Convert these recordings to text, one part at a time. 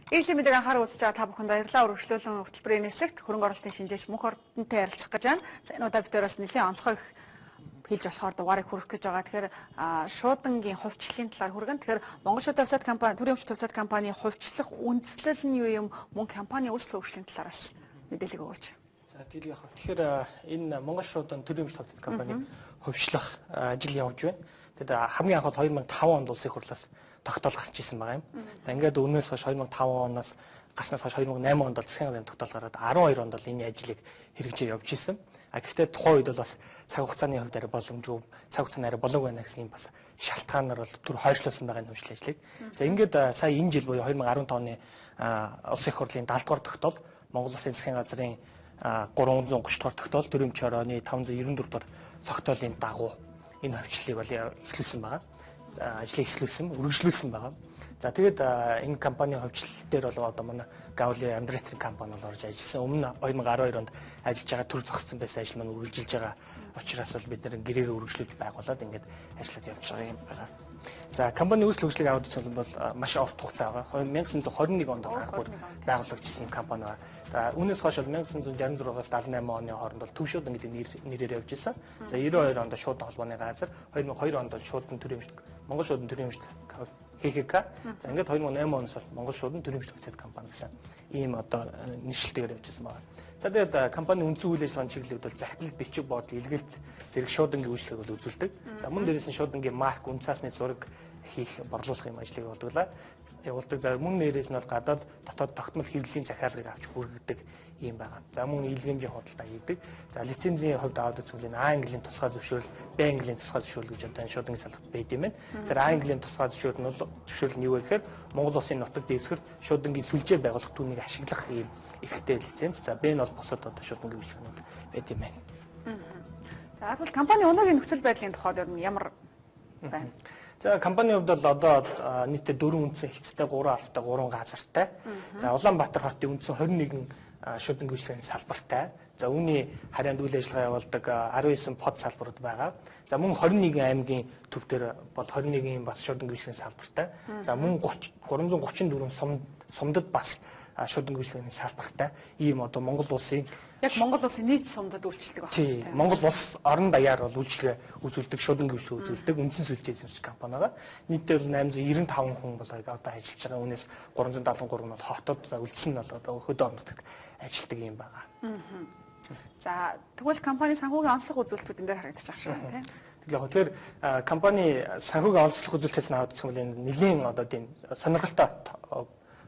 Ээлийн мэдээг анхаарал үзэж байгаа та бүхэнд баярлалаа. Өргөжлүүлэн хөтөлбөрийн нисэгт хөрөнгө оруулалтын шинжээч мөнх ордонтой ярилцах гэж байна. За энэ удаа битээрээс нэлийн онцгой их хэлж болохоор дугаарыг хүргэх гэж байгаа. Тэгэхээр шуудангийн хувьчлалын талаар хүргэн. Тэгэхээр Монгол шууд хувьцаат компани, төрийн өмч хувьцаат компани хувьчлах үндслэл нь юу юм? Мөн компани үүсэл хөгжлийн талаараас мэдээлэл өгөөч. За тийм яг. Тэгэхээр энэ Монгол шуудан төрийн өмч хувьцаат компани хувьчлах ажил явж байна. Тэгэд хамгийн анх бол 2005 онд улсын хурлаас тогтоол гарч ирсэн байгаа юм. За ингээд өнөөс хойш 2005 оноос гарснаас хойш 2008 онд бол засгийн газрын тогтоол гараад 12 онд бол энэ ажлыг хэрэгжиж явж ирсэн. А гэхдээ тухайн үед бол бас цаг хугацааны хувьд арай боломжгүй, цаг хугацааны арай болоог байна гэсэн юм бас шалтгаанаар бол түр хойшлуулсан байгаа энэ хөгжлийн ажлыг. За ингээд сая энэ жил буюу 2015 оны улсын хурлын 70 дугаар тогтоол Монгол Улсын засгийн газрын 330 дугаар тогтоол төрийн өмч орооны 594 дугаар тогтоолын дагуу энэ хувьчлалыг бол эхлүүлсэн байгаа. Ажлыг эхлүүлсэн, үргэлжлүүлсэн байгаа. За тэгээд энэ компанийн хувьчлал дээр бол одоо манай Gavli Амьдратрын компани бол орж ажилласан. Өмнө 2012 онд ажиллаж байгаа төр зогссон байсан ажил маань үргэлжилж байгаа учраас бол бид нэр гэрээгээ үргэлжлүүлж байгуулад ингээд ажиллаад явж байгаа юм байна. За компани үүсэл хөгжлийг авах зүйл бол маш урт хугацаа байгаа. 1921 онд анхбүр байгуулагдсан юм компани байгаа. За үүнээс хойш 1966-аас 78 оны хооронд бол Төв шуудан гэдэг нэрээр явж исэн. За 92 онд шуудан холбооны газар, 2002 онд шуудан төрийн өмчт Монгол шуудан төрийн өмчт ХХК. За ингээд 2008 оноос Монгол шуудан төрийн өмчт хувьцаат компани гэсэн ийм одоо нэршилтэйгээр явж исэн байна. За тэгээд компани үндсэн үйл ажиллагааны чиглэлүүд бол захирал, бичиг бодол, илгэлт зэрэг шуудангийн үйлчлэгийг бол үзүүлдэг. За мөн дээрээс нь шуудангийн марк, үн цасны зураг хийх, борлуулах юм ажлыг явуулдаг. За мөн дээрээс нь бол гадаад дотоод тогтмол хэвлэлийн захиалгыг авч хүргэдэг юм байна. За мөн илгээмжийн худалдаа хийдэг. За лицензийн хувьд аваад үзвэл А английн тусгай зөвшөөрөл, Б английн тусгай зөвшөөрөл гэж одоо энэ шуудангийн салбарт байд юм байна. Тэр А английн тусгай зөвшөөрөл нь юу вэ гэхээр Монгол Улсын нутаг дэвсгэр шуудангийн сүлжээ байгуулах түүнийг ашиглах юм ихтэй лиценз. За Б нь бол босод одоо шуудангийн үйлчлэгнүүд байд юм байна. За тэгвэл компани өнөөгийн нөхцөл байдлын тухайд ямар байна? За компанийн хувьд бол одоо нийтдээ 4 үндсэн хэлцтэй 3 албатай 3 газартай. За Улаанбаатар хотын үндсэн 21 шуудангийн үйлчлэгийн салбартай. За үүний харьяанд үйл ажиллагаа явуулдаг 19 под салбарууд байгаа. За мөн 21 аймгийн төв дээр бол 21 бас шуудангийн үйлчлэгийн салбартай. За мөн 334 сумдад бас шуудангийн үйлчлэгийн салбартай. Ийм одоо Монгол улсын яг Монгол улсын нийт сумдад үйлчлдэг байна. Тийм. Монгол улс орон даяар бол үйлчлэгээ үзүүлдэг, шуудангийн үйлчлэг үзүүлдэг үндсэн сүлжээ эзэмших компани байгаа. Нийтдээ 895 хүн бол одоо ажиллаж байгаа. Үүнээс 373 нь бол хотод, үлдсэн нь бол одоо хөдөө орнотод ажилладаг юм байгаа. За тэгвэл компани санхүүгийн онцлог үзүүлэлтүүд энэ дээр харагдаж байгаа шүү дээ, тийм. Тэгэхээр компани санхүүгийн онцлог үзүүлэлтээс аваад үзэх юм бол нэлийн одоо тийм сонирхолтой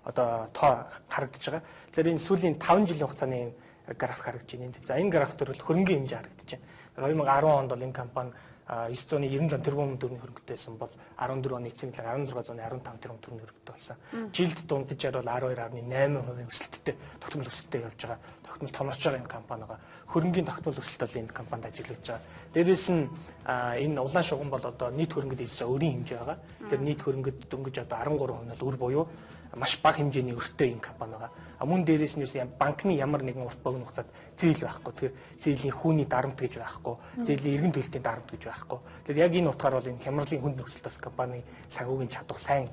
одоо тоо харагдаж байгаа. Тэгэхээр энэ сүүлийн 5 жилийн хугацааны график харагдаж байна. За энэ график дээр бол хөрөнгөний хэмжээ харагдаж байна. 2010 онд бол энэ компани 997 тэрбум төгрөгийн хөрөнгөтэйсэн бол 14 оны эцэг 1615 тэрбум төгрөгийн хөрөнгөтэй болсон. Жилд дунджаар бол 12.8% өсөлттэй тогтмол өсөлттэй явж байгаа. Тогтмол томорч байгаа энэ компани байгаа. Хөрөнгөний тогтмол өсөлт бол энэ компанид ажиллаж байгаа. Дээрээс нь энэ улаан шугам бол одоо нийт хөрөнгөд эзэж байгаа өрийн хэмжээ байгаа. Тэр нийт хөрөнгөд дөнгөж одоо 13% нь бол өр буюу маш бага хэмжээний өртөө энэ компани байгаа. Мөн дээрээс нь банкны ямар нэгэн урт богино хугацаанд зээл байхгүй. Тэгэхээр зээлийн хүүний дарамт гэж байхгүй. Зээлийн эргэн төлөлтийн дарамт гэж байхгүй. Тэгэхээр яг энэ утгаар бол энэ хямралын хүнд нөхцөлт бас компани санхүүгийн чадвар сайн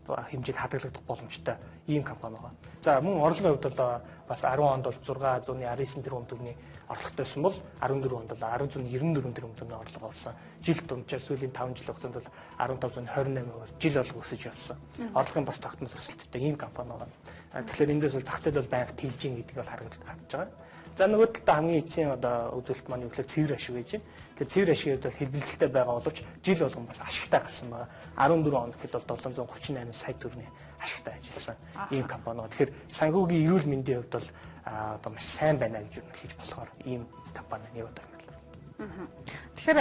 хэмжээд хадгалагдах боломжтой ийм компани байгаа. За мөн орлогын хувьд бол бас 10 онд бол 699 тэрбум төгрөгийн орлоготойсэн бол 14 онд бол 1094 тэрбум төгрөгийн орлого олсон. Жилд дунджаар сүүлийн 5 жил хугацаанд бол 1528% жил болго өсөж явсан. Орлогын бас тогтмол өсөлттэй ийм компани байгаа. Тэгэхээр эндээс бол зах зээл бол байнга тэлж ийн гэдэг бол харагдаж байгаа. За нөгөө талдаа хамгийн эцсийн одоо үзүүлэлт маань юу гэхээр цэвэр ашиг гэж байна. Тэгэхээр цэвэр ашигд бол хэлбэлзэлтэй байгаа боловч жил болгон бас ашигтай гарсан байгаа. 14 он гэхэд бол 738 сая төгрөгийн ашигтай ажилласан ийм компани байгаа. Тэгэхээр санхүүгийн эрүүл мэндийн хувьд бол одоо маш сайн байна гэж хэлж болохоор ийм компани нэг одоо юм байна. Тэгэхээр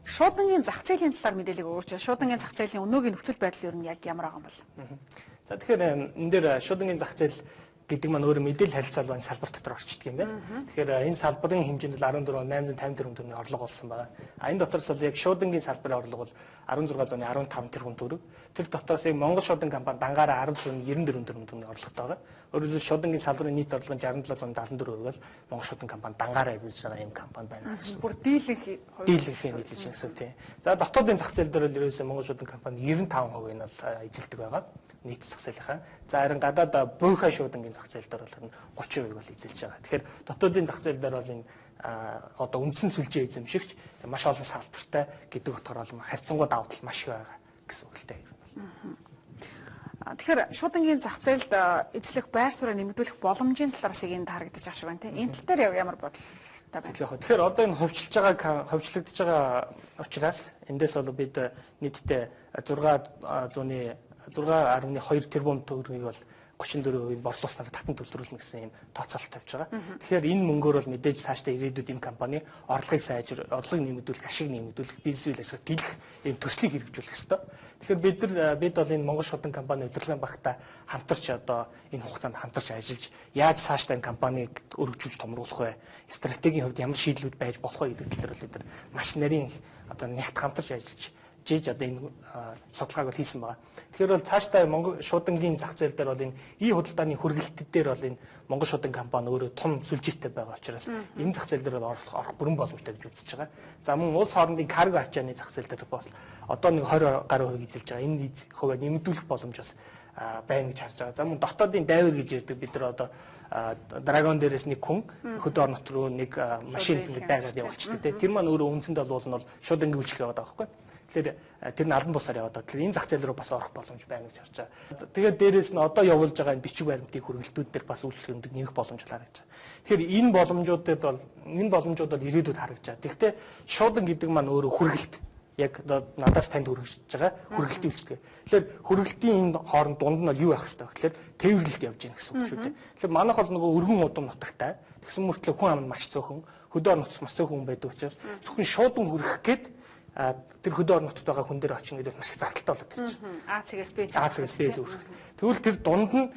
шуудангийн зах зээлийн талаар мэдээлэл өгөөч. Шуудангийн зах зээлийн өнөөгийн нөхцөл байдал ер нь яг ямар байгаа юм бол? За тэгэхээр энэ дээр шуудангийн зах зээл гэдэг маань өөрөө мэдээлэл харилцаалбаны салбар дотор орчдөг юм байна. Тэгэхээр энэ салбарын хэмжээнд 14,850 тэрбум төгрөгийн орлого болсон байна. Энэ дотроос бол яг шуудангийн салбарын орлого бол 16,15 тэрбум төгрөг. Тэр дотроос яг Монгол шуудан компани дангаараа 10,94 тэрбум төгрөгийн орлоготой байгаа. Өөрөөр хэлбэл шуудангийн салбарын нийт орлого нь 67,74 төгрөг бол Монгол шуудан компани дангаараа эзэлж байгаа юм компани байна гэсэн. Бүр дийлэнх эзэлж байгаа гэсэн тийм. За дотоодын зах зээл дээр бол ерөөсөө Монгол шуудан компани 95% нь бол эзэлдэг байгаа. Нийт зах зээлийнхаа. За харин гадаад буйхай шуудангийн зах зээл дээр бол 30% бол эзэлж байгаа. Тэгэхээр дотоодын зах зээл дээр бол энэ одоо үндсэн сүлжээ эзэмшигч маш олон салбартай гэдэг утгаар бол харьцангуй давуу тал маш их байгаа гэсэн үг л дээ. Тэгэхээр шуудангийн зах зээлд эзлэх байр сууриа нэмэгдүүлэх боломжийн талаас энэ харагдаж байгаа шиг байна тийм. Энэ тал дээр ямар бодолтой байна? Тэгэхээр одоо энэ хөвчлөгдөж байгаа учраас эндээс бол бид нийтдээ 6.2 тэрбум төгрөгийг бол 34% борлууснаар татан төвлөрүүлнэ гэсэн юм тооцоолт тавьж байгаа. Тэгэхээр энэ мөнгөөр бол мэдээж цаашдаа ирээдүйд энэ компани орлогыг орлогыг нэмэгдүүлэх, ашиг нэмэгдүүлэх, бизнес үйл ажиллагааг дийлэх ийм төслийг хэрэгжүүлэх ёстой. Тэгэхээр бид бол энэ Монгол шуудан компани удирдлагын багтаа хамтарч одоо энэ хугацаанд хамтарч ажиллаж яаж цаашдаа энэ компанийг өргөжүүлж томруулах вэ? Стратегийн хувьд ямар шийдлүүд байж болох вэ гэдэг тал дээр бол бид маш нарийн одоо нягт хамтарч ажиллаж одоо энэ судалгааг бол хийсэн байгаа. Тэгэхээр бол цаашдаа Монгол шуудангийн зах зээл дээр бол энэ худалдааны хүргэлтэд дээр бол энэ Монгол шуудан компани өөрөө том сүлжээтэй байгаа учраас энэ зах зээл дээр бол орох бүрэн боломжтой гэж үзэж байгаа. За мөн улс хоорондын карго ачааны зах зээл дээр бас одоо нэг 20 гаруй хувийг эзэлж байгаа. Энэ хувийг нэмэгдүүлэх боломж бас байна гэж харж байгаа. За мөн дотоодын дайвар гэж ярьдаг бид нар одоо драгон дээрээс нэг хүн хөдөө орнот руу нэг машин байгаад явуулчихдаг. Тэр маань өөрөө үндсэндээ бол шуудангийн үйлчлэг яваад байгаа байхгүй. Тэгэхээр тэр нь албан бусаар яваад байгаа. Тэгэхээр энэ зах зээл рүү бас орох боломж байна гэж харж байгаа. Тэгээд дээрэс нь одоо явуулж байгаа энэ бичиг баримтын хүргэлтүүд дээр бас үйлчлэгчид нэмэх боломж харагдаж байгаа. Тэгэхээр энэ боломжууд бол ирээдүйд харагдаж байгаа. Тэгэхдээ шуудан гэдэг маань өөрөө хүргэлт. Яг надаас танд хүргэж байгаа хүргэлтийн үйлчлэг. Тэгэхээр хүргэлтийн энэ хооронд дунд нь юу байх хэвээр гэхээр тээвэрлэлт явж гин гэсэн үг шүү дээ. Тэгэхээр манайх бол нөгөө өргөн удам нутагтай. Тэгсэн мөртлөө хүн ам нь маш цөөхөн, хөдөө орнотч маш цөөхөн хүн байдаг учраас зөвхөн шуудан хүрэх гээд тэр хөдөө орнотод байгаа хүн дээр очин гэдэг маш их зардалтай болоод ирж байна. А-цэгээс Б зүрх. Тэгвэл тэр дунд нь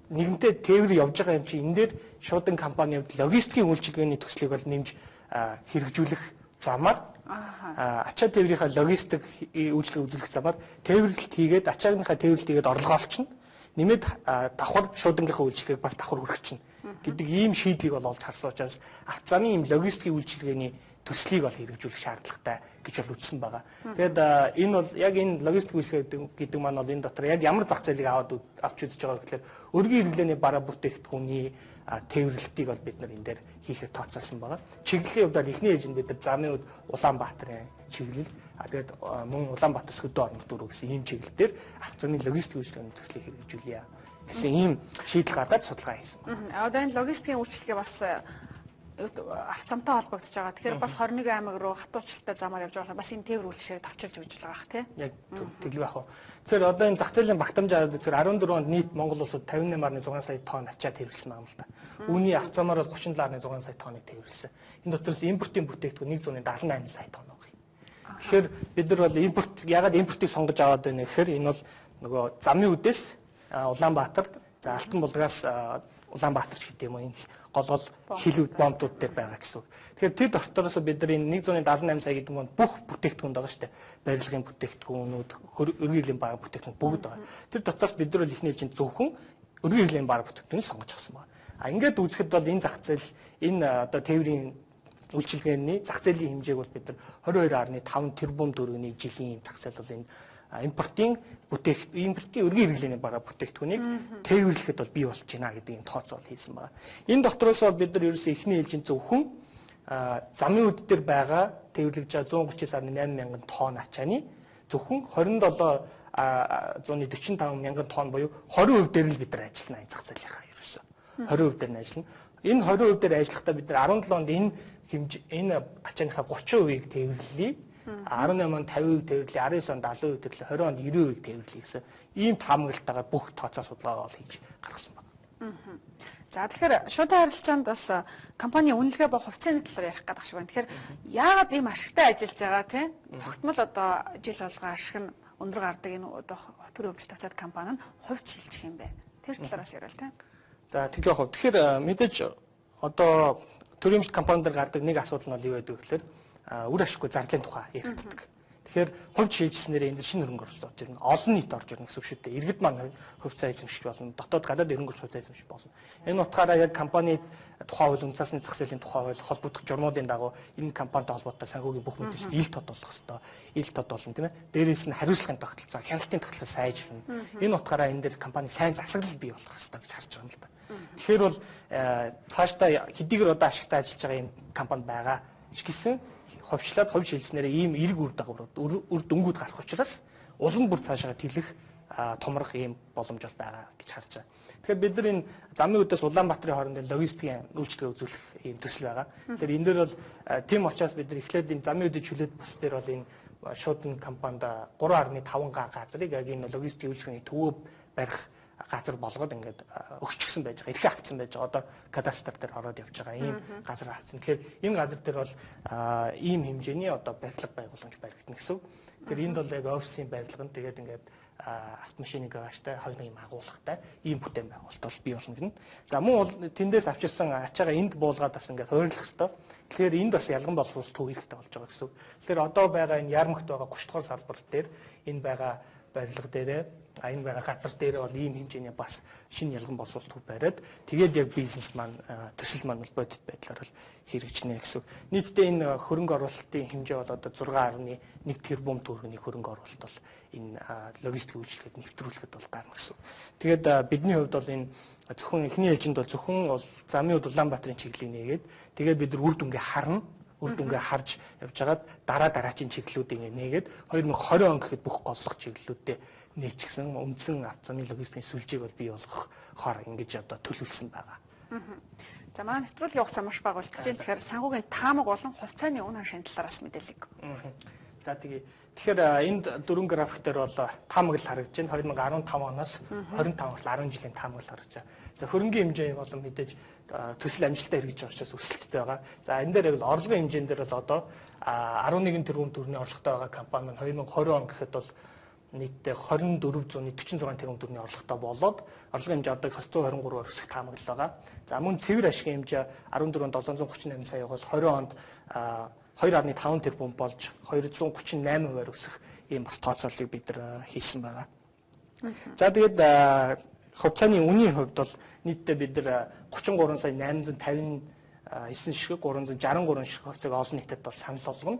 нэгэнтээ тээвэр явж байгаа юм чи энэ дээр шуудан компани хувьд логистикийн үйлчилгээний төслийг бол нэмж хэрэгжүүлэх замаар ачаа тээврийнхаа логистик үйлчлэг үзүүлэх замаар тээвэрлэлт хийгээд ачаагийнхаа тээвэрлэлт хийгээд орлогоо олчихно. Нэмээд давхар шуудангийнхаа үйлчлэгийг бас давхар хүргэчихнэ гэдэг ийм шийдлийг бол олж харсан учраас авто замын ийм логистикийн үйлчилгээний төслийг бол хэрэгжүүлэх шаардлагатай гэж бол үзсэн байгаа. Тэгээд энэ бол яг энэ логистик үйлчлэг гэдэг маань бол энэ дотор яг ямар зах зээлийг авч үзэж байгаа гэхээр өргөн хэрэглээний бараа бүтээгдэхүүний тээвэрлэлтийг бол бид нар энэ дээр хийхэд тооцоолсон байгаа. Чиглэлийн хувьд эхний ээлжинд бид нар замын хувьд Улаанбаатарын чиглэл тэгээд мөн Улаанбаатар хөдөө орнот дөрөв гэсэн ийм чиглэл дээр авто замын логистик үйлчлэгийн төслийг хэрэгжүүлье гэсэн ийм шийдэл гаргаж судалгаа хийсэн байна. Одоо энэ логистикийн үйлчлэгээ бас авцамтай холбогдож байгаа. Тэгэхээр бас 21 аймаг руу хатуучилтай замаар явж байгаа бас энэ тээвэр үйлчлэгийг давчилж өгч байгаа бах тий. Яг тэглэв яах вэ? Тэгэхээр одоо энэ зах зээлийн багтамжаар тэгэхээр 14 онд нийт Монгол улсад 58.6 сая тонн ачаа тээвэрлсэн байгаа юм л да. Үүний авцамаар бол 37.6 сая тонныг тээвэрлсэн. Энэ дотроос импортын бүтээгдэхүүн 178 сая тонн байгаа. Тэгэхээр бид нар бол ягаад импортыг сонгож аваад байна гэхээр энэ бол нөгөө замын үдээс Улаанбаатар за Алтан булгаас Улаанбаатар ч гэдэг юм уу энэ гол хилүүд бомбууд дээр байгаа гэсэн үг. Тэгэхээр тэр дотроос бид нар энэ 178 сая гэдэг нь бүх бүтээгдэхүүн байгаа шүү дээ. Барилгын бүтээгдэхүүнүүд, өргөн хэрэглээний бага бүтээгдэхүүн бүгд байгаа. Тэр дотроос бид нар ихний ээлжинд зөвхөн өргөн хэрэглээний бага бүтээгдэхүүнийг сонгож авсан байна. Ингээд үзэхэд бол энэ зах зээл энэ одоо тээврийн үйлчилгээний зах зээлийн хэмжээг бол бид нар 22.5 тэрбум төгрөгийн жилийн зах зээл бол энэ импортын өргөн хэрэглээний бага бүтээгдэхүүнийг тээвэрлэхэд бол бий болж байна гэдэг юм тооцоол хийсэн байна. Энэ дотроос бол бид нар ерөөсөө эхний ээлжинд зөвхөн замын үд дээр байгаа тээвэрлэж байгаа 139.8 мянган тонн ачааны зөвхөн 27.145 мянган тонн буюу 20% дээр л бид нар ажиллана энэ зах зээлийнхаа ерөөсөө 20% дээр нь ажиллана. Энэ 20% дээр ажиллахдаа бид нар 17 онд энэ ачааныхаа 30%-ийг тээвэрлэе. 18 онд 50% тээвэрлэе, 19 онд 70% тээвэрлэе, 20 онд 90% тээвэрлэе гэсэн ийм таамаглалтайгаар бүх тооцоо судалгаа хийж гаргасан байна. За тэгэхээр шуудан харилцаанд бас компани үнэлгээ ба хувьцааны талаар ярих гэдэг шиг байна. Тэгэхээр яагаад ийм ашигтай ажиллаж байгаа тийм тогтмол одоо жил болгоо ашиг нь өндөр гардаг энэ одоо хот төрийн өвч тавцаад компани нь хувьд шилжих юм бэ? Тэр талаараас яриа л тийм. За тэглэх хувь. Тэгэхээр мэдээж одоо төрийн эмчилгээ компаниуд гардаг нэг асуудал нь бол юу байдаг вэ гэхээр үр ашиггүй зарлалын тухай яригддаг. Тэгэхээр хувьд шийдчихснээр энэ шинэ хөрөнгө оруулалт орж ирнэ. Олон нийт орж ирнэ гэсэн үг шүү дээ. Иргэд маань хувьцаа эзэмшиж болно. Дотоод гадаад хөрөнгө оруулалт хувьцаа эзэмшиж болно. Энэ утгаараа яг компани тухай хууль, үнцаасны зах зээлийн тухай хууль, холбогдох журмуудын дагуу энэ компанитай холбоотой санхүүгийн бүх мэдээлэлд ил тод болох хэвээр. Ил тод болно тийм ээ. Дээрээс нь хариуцлагын тогтолцоо, хяналтын тогтолцоо сайжирна. Энэ утгаараа энэ дээр компани сайн засаглал бий болох хэвээр гэж харж байгаа юм л да. Тэгэхээр бол цаашдаа хэдийгээр одоо ашигтай ажиллаж байгаа юм компани байгаа ч гэсэн хувьчлаад хувь шилжснээр ийм эрг үр дагаврууд үр дүнгууд гарах учраас улам бүр цаашаа тэлэх томрох ийм боломж бол байгаа гэж харж байгаа. Тэгэхээр бид нар энэ замын үдээс Улаанбаатарын хоорондын логистикийн үйлчлэгээ үзүүлэх ийм төсөл байгаа. Тэгэхээр энэ дээр бол тийм учраас бид нар эхлээд энэ замын үдийн чөлөөт бус дээр бол энэ шуудын компанид 3.5 га газрыг яг энэ логистикийн үйлчлэгээний төвөө барих газар болгоод ингээд өгчихсөн байж байгаа. Эрхээ авцсан байж байгаа. Одоо кадастр дээр ороод явж байгаа. Ийм газар авцсан. Тэгэхээр энэ газар дээр бол ийм хэмжээний одоо барилга байгууламж баригдана гэсэн. Тэгэхээр энд бол яг офисын барилга нь тэгээд ингээд автомашины гаражтай хоёрын юм агуулгатай ийм бүтээн байгуулалт бол бий болно гэнэ. За мөн бол тэндээс авчирсан ачаагаа энд буулгаад бас ингээд хойрлох хэвээр. Тэгэхээр энд бас ялган боловсруулалт төв хэрэгтэй болж байгаа гэсэн. Тэгэхээр одоо байгаа энэ Ярмагт байгаа 30 дугаар салбар дээр энэ байгаа барилга дээрээ энэ байгаа газар дээр бол ийм хэмжээний бас шинэ ялган боловсруулалт төв бариад тэгээд яг бизнес маань төсөл маань бол бодит байдлаар л хэрэгжинэ гэсэн. Нийтдээ энэ хөрөнгө оруулалтын хэмжээ бол одоо 6.1 тэрбум төгрөгийн хөрөнгө оруулалт бол энэ логистик үйлчлэгийг нэвтрүүлэхэд бол гарна гэсэн. Тэгээд бидний хувьд бол энэ зөвхөн эхний ээлжинд бол зөвхөн бол замын үд Улаанбаатарын чиглэлийг нээгээд тэгээд бид нар үр дүнгээ харна. Үр дүнгээ харж явж хагаад дараагийн чиглэлүүдийг нээгээд 2020 он гэхэд бүх голлох чиглэлүүдэд нээчихсэн үндсэн автомобиль логистикийн сүлжээг бол бий болгохоор ингэж одоо төлөвлөсөн байгаа. За манай нэвтрүүлгийн хугацаа маш бага болж байна. Тэгэхээр санхүүгийн таамаг болон хувьцааны үн ханшийн талаараас мэдээлэл. За тэгэхээр энд дөрвөн график дээр бол таамаг л харагдаж байна. 2015 оноос 25 хүртэл 10 жилийн таамаг л харагдаж байна. За хөрөнгөний хэмжээ болон мэдээж төсөл амжилттай хэрэгжиж байгаа учраас өсөлттэй байгаа. За энэ дээр бол орлогын хэмжээнд дээр бол одоо 11 тэрбум төгрөгийн орлоготой байгаа компани маань 2020 он гэхэд бол нийтдээ 2446 тэрбум төгрөгийн орлоготой болоод орлогын хэмжээ одоо 923-аар өсөх таамаг л байгаа. За мөн цэвэр ашигын хэмжээ 14,738 саягаар 20 онд 2.5 тэрбум болж 238%-аар өсөх ийм бас тооцооллыг бид нар хийсэн байгаа. За тэгээд хувьцааны үнийн хувьд бол нийтдээ бид нар 33 сая 859 ширхэг 363 ширхэг хувьцааг олон нийтэд бол санал болгоно.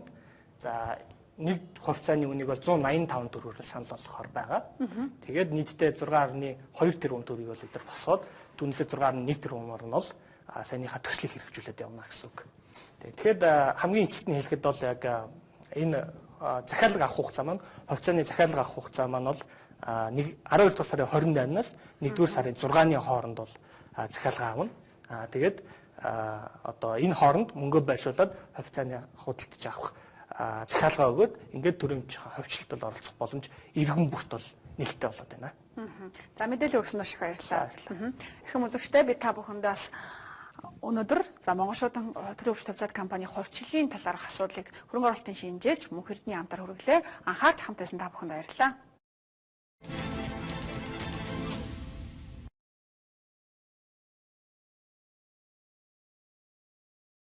За нэг хувьцааны үнийг бол 185 төгрөгөөр санал болгохоор байгаа. Тэгээд нийтдээ 6.2 тэрбум төгрөгийг бол бид нар босгоод түүнээсээ 6.1 тэрбумаар нь бол саяныхаа төслийг хэрэгжүүлээд явна гэсэн үг. Тэгэхээр хамгийн эцэст нь хэлэхэд бол яг энэ захиалга авах хугацаа маань хувьцааны захиалга авах хугацаа маань бол 12 дугаар сарын 28-наас 1-р сарын 6-ны хооронд бол захиалга авна. Тэгээд одоо энэ хооронд мөнгө байршуулад хувьцааны худалдаж авах захиалга өгөөд ингээд төрөмжийн хөвчлөлтөд оролцох боломж иргэн бүрт бол нээлттэй болоод байна. За мэдээлэл өгсөн маш их баярлалаа. Их үзэгчтэй би та бүхэндээ бас өнөөдөр Монгол шуудан төрийн өвч тавцаад компани хувьчлалын талаарх асуудлыг хөрөнгө оруулалтын шинжээч мөнх эрдэнэ хамтар хүргэлээ. Анхаарч хамтайсан та бүхэнд баярлалаа.